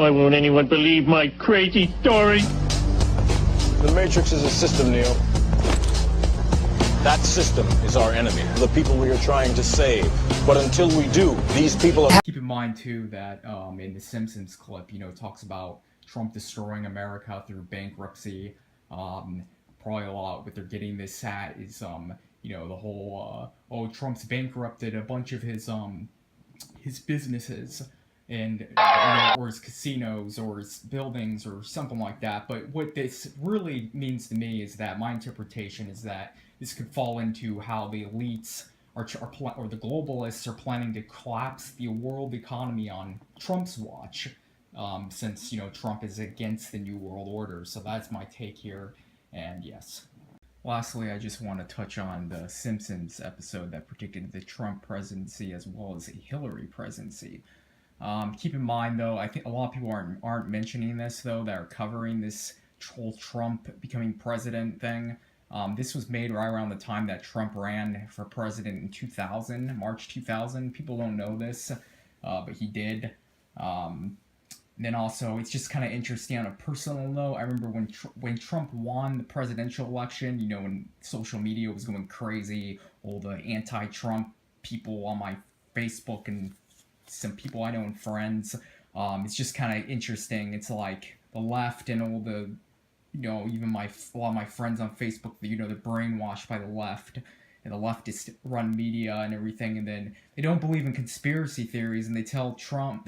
Why won't anyone believe my crazy story? The Matrix is a system, Neo. That system is our enemy, the people we are trying to save. But until we do, these people are... Keep in mind, too, that in the Simpsons clip, it talks about Trump destroying America through bankruptcy. Probably a lot what they're getting this at is, the whole, Trump's bankrupted a bunch of his businesses and, or his casinos or his buildings or something like that. But what this really means to me is that my interpretation is that this could fall into how the elites or the globalists are planning to collapse the world economy on Trump's watch, since, Trump is against the New World Order. So that's my take here, and yes. Lastly, I just want to touch on the Simpsons episode that predicted the Trump presidency as well as a Hillary presidency. Keep in mind, though, I think a lot of people aren't mentioning this, though, that are covering this whole Trump becoming president thing. This was made right around the time that Trump ran for president in 2000, March 2000. People don't know this, but he did. Then also, it's just kind of interesting on a personal note. I remember when Trump won the presidential election, when social media was going crazy, all the anti-Trump people on my Facebook and some people I know and friends. It's just kind of interesting. It's like the left and all the, even a lot of my friends on Facebook, they're brainwashed by the left and the leftist run media and everything, and then they don't believe in conspiracy theories, and they call Trump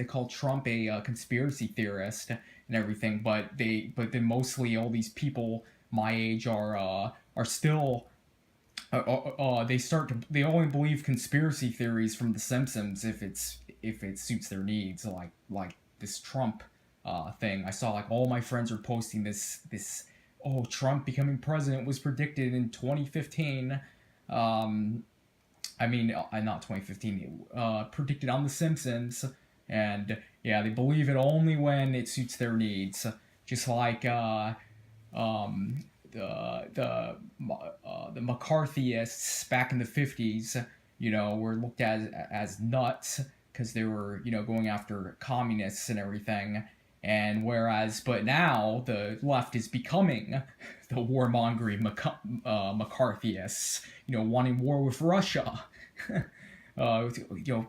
a conspiracy theorist and everything, but then mostly all these people my age are still they only believe conspiracy theories from The Simpsons if it suits their needs, like this Trump thing. I saw all my friends are posting this Trump becoming president was predicted in 2015. Not 2015, predicted on The Simpsons, and yeah, they believe it only when it suits their needs, just like the McCarthyists back in the 50s, were looked at as nuts because they were, going after communists and everything. And but now the left is becoming the warmongering McCarthyists, wanting war with Russia.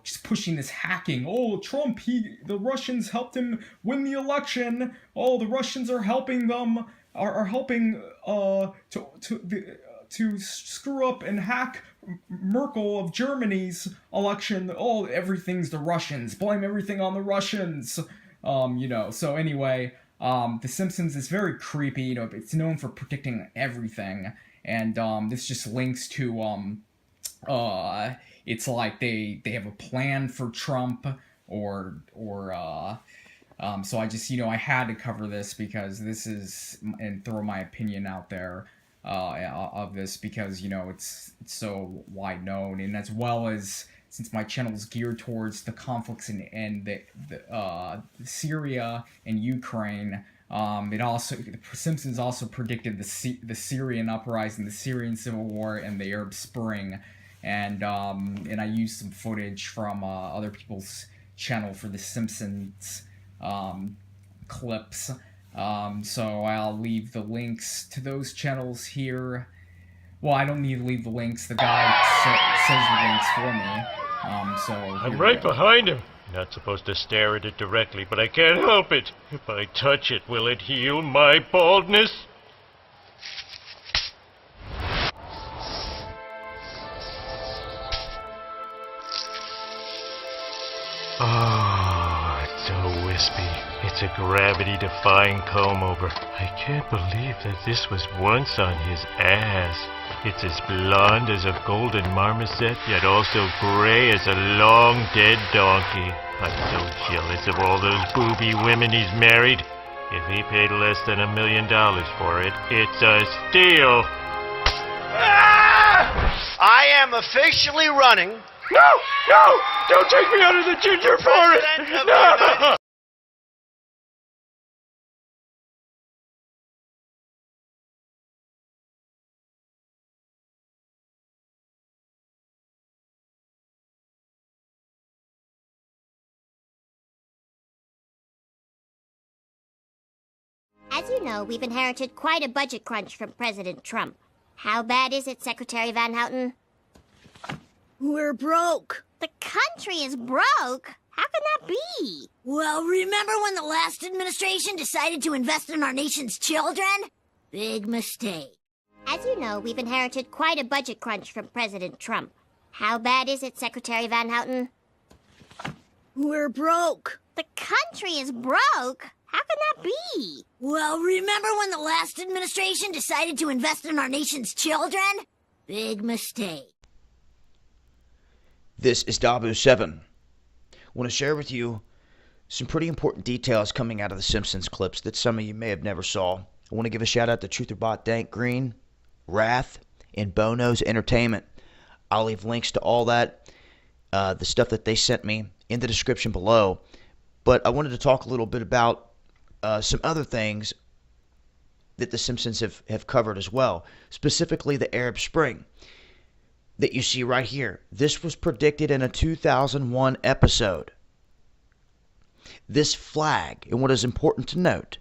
Just pushing this hacking. Oh, Trump, the Russians helped him win the election. Oh, the Russians are helping them, are helping to screw up and hack Merkel of Germany's election. Oh, everything's the Russians. Blame everything on the Russians. So anyway, The Simpsons is very creepy. It's known for predicting everything, and this just links to it's like they have a plan for Trump, so I just I had to cover this because this is, and throw my opinion out there of this because it's so wide known, and as well as, since my channel is geared towards the conflicts in the Syria and Ukraine, the Simpsons also predicted the Syrian uprising, the Syrian civil war, and the Arab Spring, and I used some footage from other people's channel for the Simpsons clips. So I'll leave the links to those channels here. Well, I don't need to leave the links. The guy says the links for me. I'm right behind him. Not supposed to stare at it directly, but I can't help it. If I touch it, will it heal my baldness? Oh, it's so wispy. It's a gravity-defying comb-over. I can't believe that this was once on his ass. It's as blonde as a golden marmoset, yet also gray as a long-dead donkey. I'm so jealous of all those booby women he's married. If he paid less than $1 million for it, it's a steal. Ah! I am officially running. No! No! Don't take me out of the ginger forest! No! As you know, we've inherited quite a budget crunch from President Trump. How bad is it, Secretary Van Houten? We're broke. The country is broke? How can that be? Well, remember when the last administration decided to invest in our nation's children? Big mistake. As you know, we've inherited quite a budget crunch from President Trump. How bad is it, Secretary Van Houten? We're broke. The country is broke? How can that be? Well, remember when the last administration decided to invest in our nation's children? Big mistake. This is Daboo 7. I want to share with you some pretty important details coming out of the Simpsons clips that some of you may have never saw. I want to give a shout out to TrutherBot Dank Green, Wrath, and Bono's Entertainment. I'll leave links to all that, the stuff that they sent me, in the description below. But I wanted to talk a little bit about some other things that the Simpsons have covered as well, specifically the Arab Spring that you see right here. This was predicted in a 2001 episode. This flag, and what is important to note,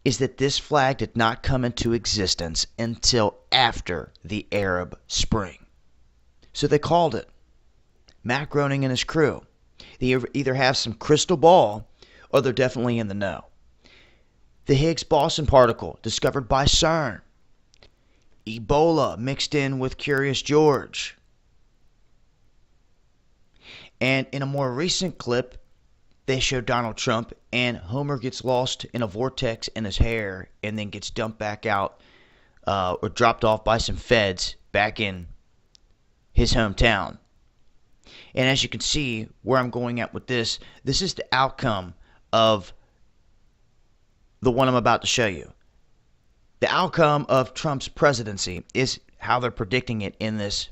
is that this flag did not come into existence until after the Arab Spring. So they called it. Matt Groening and his crew, they either have some crystal ball or they're definitely in the know. The Higgs boson particle discovered by CERN. Ebola mixed in with Curious George. And in a more recent clip, they show Donald Trump and Homer gets lost in a vortex in his hair and then gets dumped back out or dropped off by some feds back in his hometown. And as you can see where I'm going at with this is the outcome of the one I'm about to show you. The outcome of Trump's presidency is how they're predicting it in this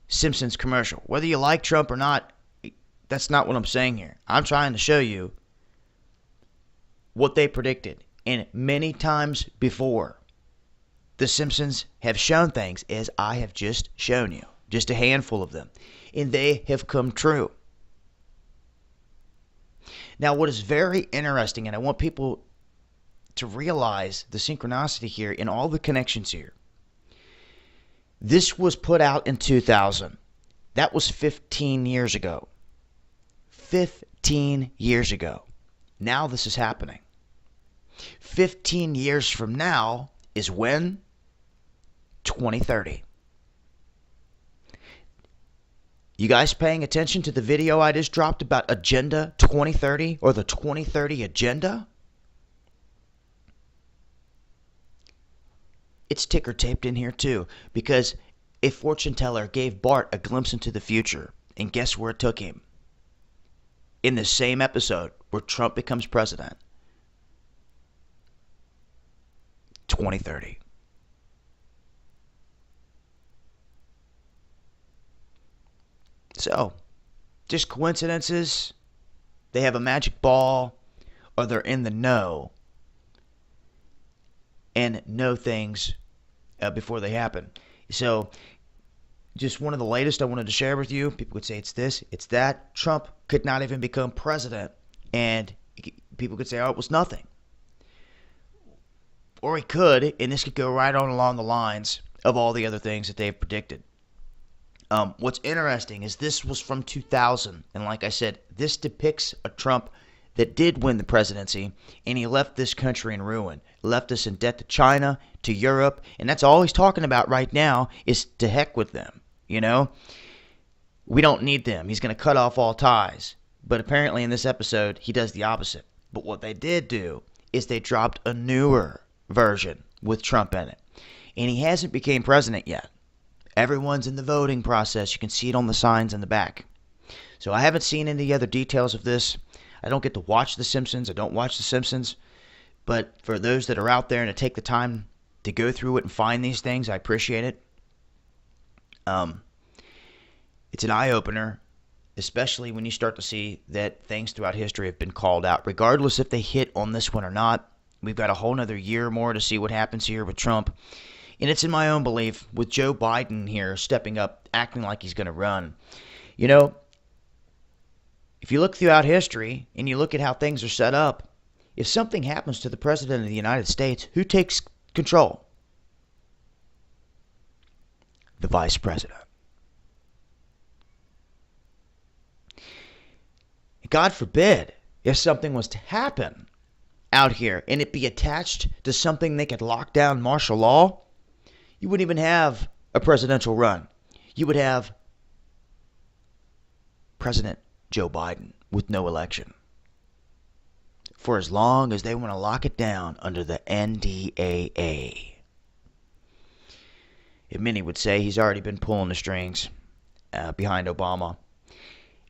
Simpsons commercial. Whether you like Trump or not, that's not what I'm saying here. I'm trying to show you what they predicted. And many times before, the Simpsons have shown things as I have just shown you. Just a handful of them. And they have come true. Now, what is very interesting, and I want people to realize the synchronicity here in all the connections here. This was put out in 2000. That was 15 years ago. 15 years ago. Now this is happening. 15 years from now is when? 2030. You guys paying attention to the video I just dropped about Agenda 2030 or the 2030 Agenda? It's ticker taped in here too, because a fortune teller gave Bart a glimpse into the future, and guess where it took him? In the same episode where Trump becomes president. 2030. So, just coincidences? They have a magic ball, or they're in the know and know things before they happen. So, just one of the latest I wanted to share with you. People could say it's this, it's that. Trump could not even become president, and people could say, oh, it was nothing. Or he could, and this could go right on along the lines of all the other things that they've predicted. What's interesting is this was from 2000, and like I said, this depicts a Trump that did win the presidency, and he left this country in ruin. Left us in debt to China, to Europe, and that's all he's talking about right now is to heck with them, you know? We don't need them. He's going to cut off all ties. But apparently in this episode, he does the opposite. But what they did do is they dropped a newer version with Trump in it. And he hasn't became president yet. Everyone's in the voting process. You can see it on the signs in the back. So I haven't seen any other details of this. I don't get to watch The Simpsons. I don't watch The Simpsons. But for those that are out there and to take the time to go through it and find these things, I appreciate it. It's an eye-opener, especially when you start to see that things throughout history have been called out. Regardless if they hit on this one or not, we've got a whole nother year more to see what happens here with Trump. And it's in my own belief, with Joe Biden here stepping up, acting like he's going to run. You know, if you look throughout history and you look at how things are set up, If something happens to the President of the United States, who takes control? The Vice President. God forbid if something was to happen out here and it be attached to something they could lock down martial law, you wouldn't even have a presidential run. You would have President Joe Biden with no election. For as long as they want to lock it down under the NDAA. And many would say he's already been pulling the strings behind Obama.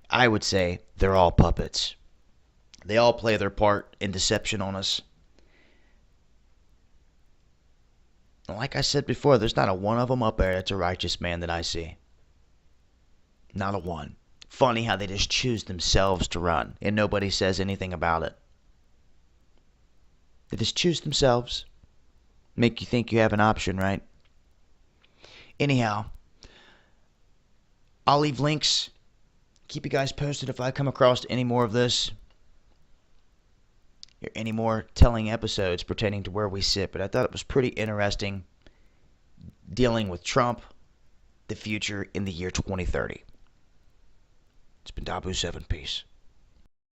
I would say they're all puppets. They all play their part in deception on us. Like I said before, there's not a one of them up there that's a righteous man that I see. Not a one. Funny how they just choose themselves to run and nobody says anything about it. They just choose themselves. Make you think you have an option, right? Anyhow, I'll leave links. Keep you guys posted if I come across any more of this. Or any more telling episodes pertaining to where we sit. But I thought it was pretty interesting dealing with Trump, the future in the year 2030. It's been Daboo 7. Peace.